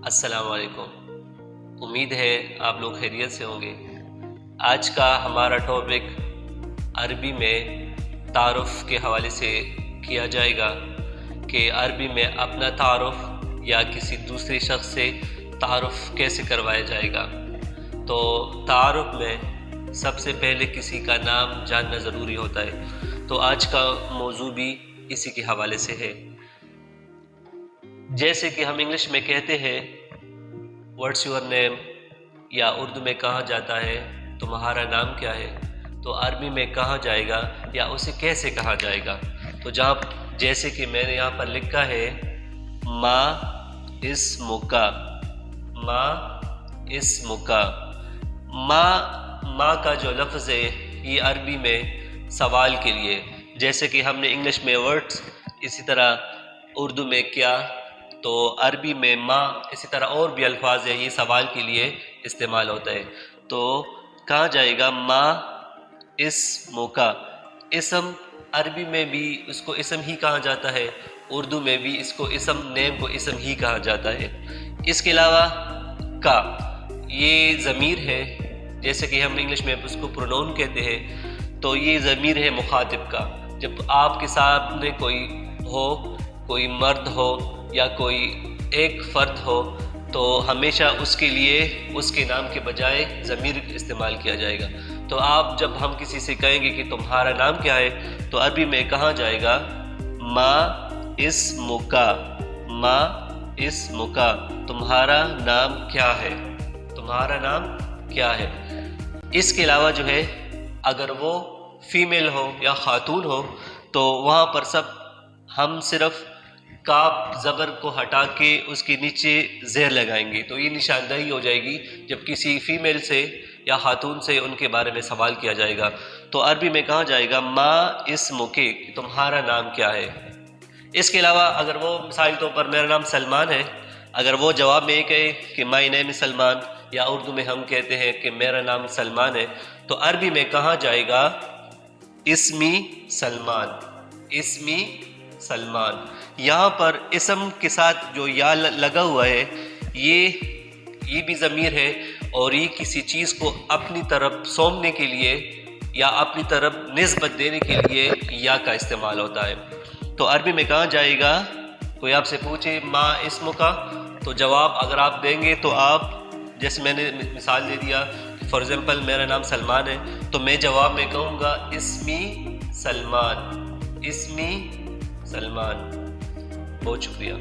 السلام علیکم، امید ہے آپ لوگ خیریت سے ہوں گے۔ آج کا ہمارا ٹاپک عربی میں تعارف کے حوالے سے کیا جائے گا کہ عربی میں اپنا تعارف یا کسی دوسرے شخص سے تعارف کیسے کروایا جائے گا۔ تو تعارف میں سب سے پہلے کسی کا نام جاننا ضروری ہوتا ہے، تو آج کا موضوع بھی اسی کے حوالے سے ہے۔ جیسے کہ ہم انگلش میں کہتے ہیں واٹس یور نیم، یا اردو میں کہا جاتا ہے تمہارا نام کیا ہے، تو عربی میں کہا جائے گا یا اسے کیسے کہا جائے گا۔ تو جیسے کہ میں نے یہاں پر لکھا ہے ما اسمک، ما اسمک۔ ما کا جو لفظ ہے یہ عربی میں سوال کے لیے، جیسے کہ ہم نے انگلش میں ورڈز، اسی طرح اردو میں کیا، تو عربی میں ما، اسی طرح اور بھی الفاظ ہیں، یہ سوال کے لیے استعمال ہوتا ہے۔ تو کہا جائے گا ما اسمک۔ اسم عربی میں بھی اس کو اسم ہی کہا جاتا ہے، اردو میں بھی اس کو اسم، نیم کو اسم ہی کہا جاتا ہے۔ اس کے علاوہ کا، یہ ضمیر ہے، جیسے کہ ہم انگلش میں اس کو پرونون کہتے ہیں، تو یہ ضمیر ہے مخاطب کا۔ جب آپ کے سامنے کوئی ہو، کوئی مرد ہو یا کوئی ایک فرد ہو، تو ہمیشہ اس کے لیے اس کے نام کے بجائے ضمیر استعمال کیا جائے گا۔ تو جب ہم کسی سے کہیں گے کہ تمہارا نام کیا ہے، تو عربی میں کہا جائے گا ما اسمک، ما اسمک، تمہارا نام کیا ہے، تمہارا نام کیا ہے۔ اس کے علاوہ جو ہے، اگر وہ فیمیل ہو یا خاتون ہو، تو وہاں پر ہم صرف کاف زبر کو ہٹا کے اس کے نیچے زیر لگائیں گے، تو یہ نشاندہی ہو جائے گی جب کسی فیمیل سے یا خاتون سے ان کے بارے میں سوال کیا جائے گا۔ تو عربی میں کہا جائے گا ما اسمک، تمہارا نام کیا ہے۔ اس کے علاوہ اگر وہ مثال طور پر میرا نام سلمان ہے، اگر وہ جواب میں یہ کہے کہ مائی نیم از سلمان، یا اردو میں ہم کہتے ہیں کہ میرا نام سلمان ہے، تو عربی میں کہا جائے گا اسمی سلمان، اسمی سلمان۔ یہاں پر اسم کے ساتھ جو یا لگا ہوا ہے، یہ بھی ضمیر ہے، اور یہ کسی چیز کو اپنی طرف سونپنے کے لیے یا اپنی طرف نسبت دینے کے لیے یا کا استعمال ہوتا ہے۔ تو عربی میں کہا جائے گا، کوئی آپ سے پوچھے ما اسمک، تو جواب اگر آپ دیں گے تو آپ، جیسے میں نے مثال دے دیا، فار ایگزامپل میرا نام سلمان ہے، تو میں جواب میں کہوں گا اسمی سلمان، اسمی سلمان۔ بہت شکریہ۔